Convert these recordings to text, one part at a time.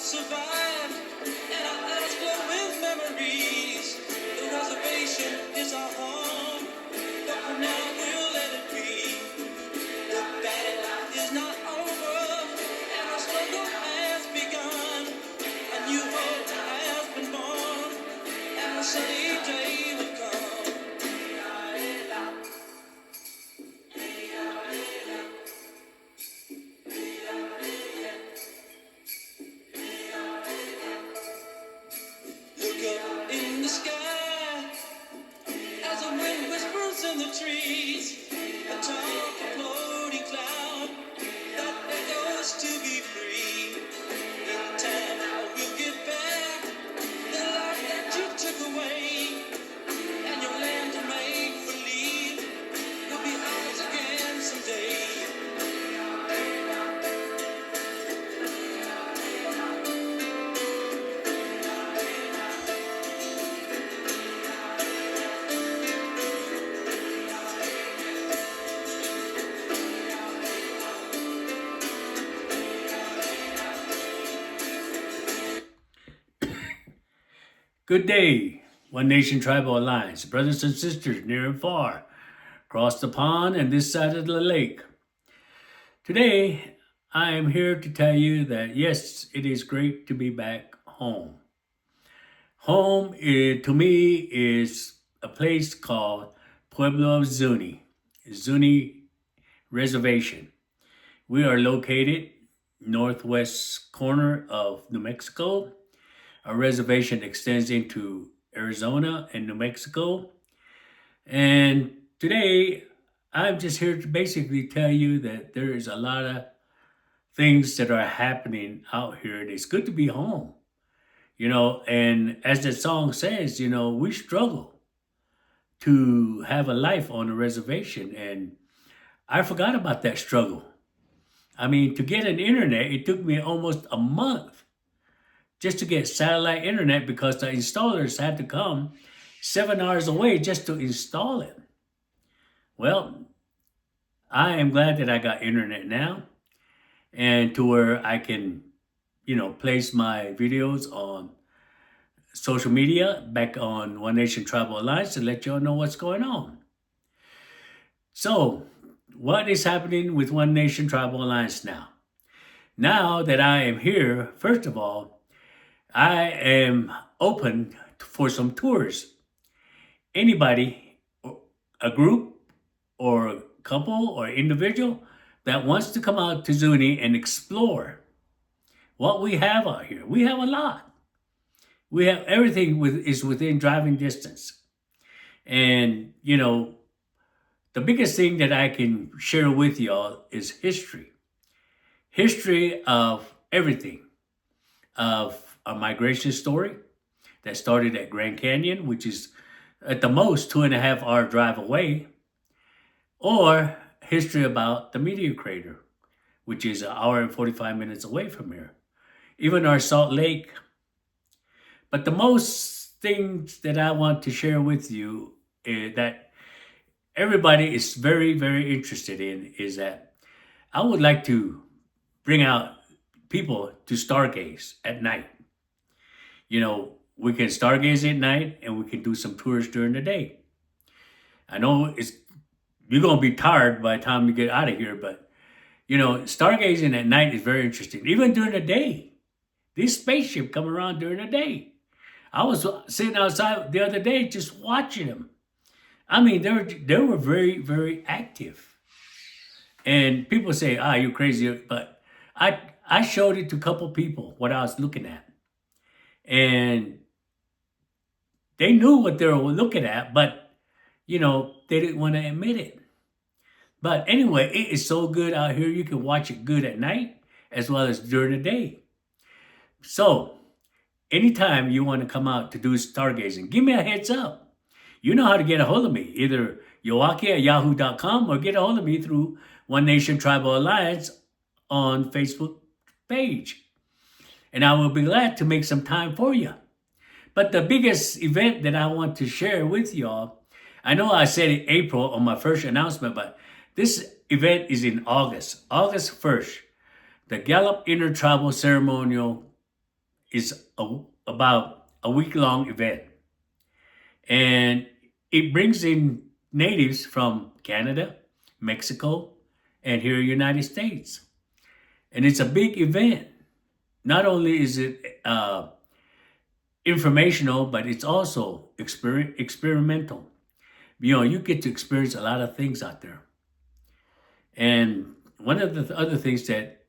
survive, and our eyes glow with memories. The reservation is our home, but for now we'll let it be. The battle is not over, and our struggle has begun. A new hope has been born, and a sunny day will come. Look up in the sky as the wind whispers in the trees. A tall floating cloud that echoes to be free. In time we'll get back the life that you took away, and your land to make believe will be ours again someday. Good day, One Nation Tribal Alliance, brothers and sisters near and far, across the pond and this side of the lake. Today, I am here to tell you that yes, it is great to be back home. Home to me is a place called Pueblo of Zuni Reservation. We are located northwest corner of New Mexico. Our reservation extends into Arizona and New Mexico. And today, I'm just here to basically tell you that there is a lot of things that are happening out here. And it's good to be home, and as the song says, we struggle to have a life on a reservation. And I forgot about that struggle. I mean, to get an internet, it took me almost a month just to get satellite internet because the installers had to come 7 hours away just to install it. Well, I am glad that I got internet now, and to where I can, place my videos on social media back on One Nation Tribal Alliance to let y'all know what's going on. So, what is happening with One Nation Tribal Alliance now? Now that I am here, first of all, I am open for some tours. Anybody, a group or a couple or individual that wants to come out to Zuni and explore what we have out here. We have a lot. We have everything is within driving distance. And, the biggest thing that I can share with y'all is history. History of everything. Of a migration story that started at Grand Canyon, which is at the most 2.5 hour drive away, or history about the Meteor Crater, which is 1 hour and 45 minutes away from here. Even our Salt Lake. But the most things that I want to share with you that everybody is very, very interested in is that I would like to bring out people to stargaze at night. We can stargaze at night and we can do some tours during the day. I know you're going to be tired by the time you get out of here, but, stargazing at night is very interesting. Even during the day. These spaceships come around during the day. I was sitting outside the other day just watching them. I mean, they were very, very active. And people say, you're crazy. But I showed it to a couple people what I was looking at. And they knew what they were looking at, but, they didn't want to admit it. But anyway, it is so good out here. You can watch it good at night as well as during the day. So, anytime you want to come out to do stargazing, give me a heads up. You know how to get a hold of me, either yoaki@yahoo.com or get a hold of me through One Nation Tribal Alliance on Facebook page. And I will be glad to make some time for you. But the biggest event that I want to share with y'all, I know I said in April on my first announcement, but this event is in August 1st. The Gallup Intertribal Ceremonial is about a week-long event. And it brings in natives from Canada, Mexico, and here in the United States. And it's a big event. Not only is it informational, but it's also experimental. You get to experience a lot of things out there. And one of the other things that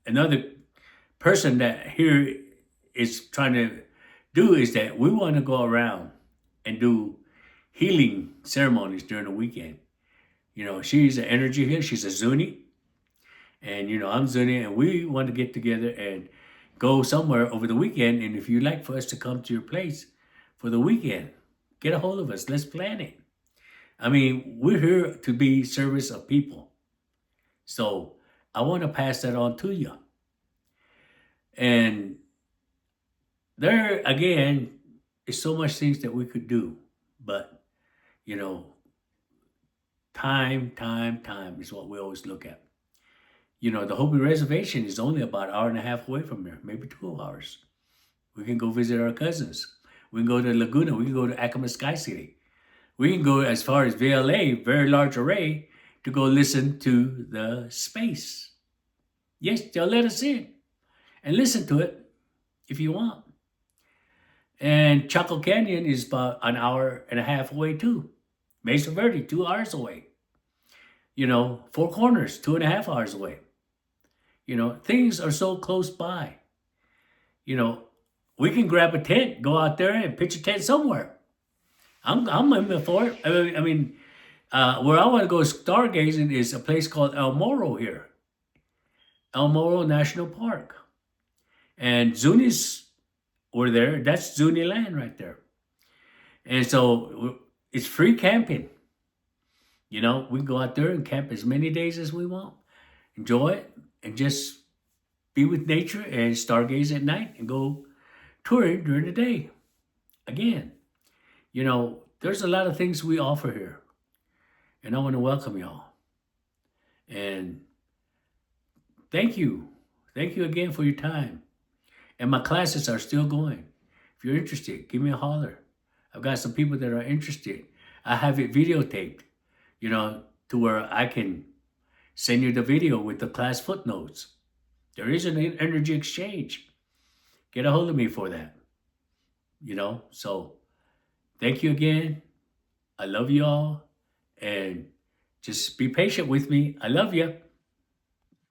another person that here is trying to do is that we want to go around and do healing ceremonies during the weekend. She's an energy healer. She's a Zuni. And, I'm Zuni. And we want to get together and go somewhere over the weekend. And if you'd like for us to come to your place for the weekend, get a hold of us. Let's plan it. I mean, we're here to be service of people. So I want to pass that on to you. And there, again, is so much things that we could do. But, time is what we always look at. The Hopi Reservation is only about an hour and a half away from here, maybe 2 hours. We can go visit our cousins. We can go to Laguna. We can go to Acoma Sky City. We can go as far as VLA, Very Large Array, to go listen to the space. Yes, they'll let us in and listen to it if you want. And Chaco Canyon is about an hour and a half away too. Mesa Verde, 2 hours away. Four Corners, 2.5 hours away. Things are so close by. We can grab a tent, go out there and pitch a tent somewhere. I'm in for it. I mean, where I want to go stargazing is a place called El Morro here. El Morro National Park. And Zunis were there. That's Zuni land right there. And so it's free camping. We can go out there and camp as many days as we want. Enjoy it and just be with nature and stargaze at night and go touring during the day. Again, there's a lot of things we offer here. And I want to welcome y'all. And thank you. Thank you again for your time. And my classes are still going. If you're interested, give me a holler. I've got some people that are interested. I have it videotaped, to where I can send you the video with the class footnotes. There is an energy exchange. Get a hold of me for that. So thank you again. I love you all. And just be patient with me. I love you.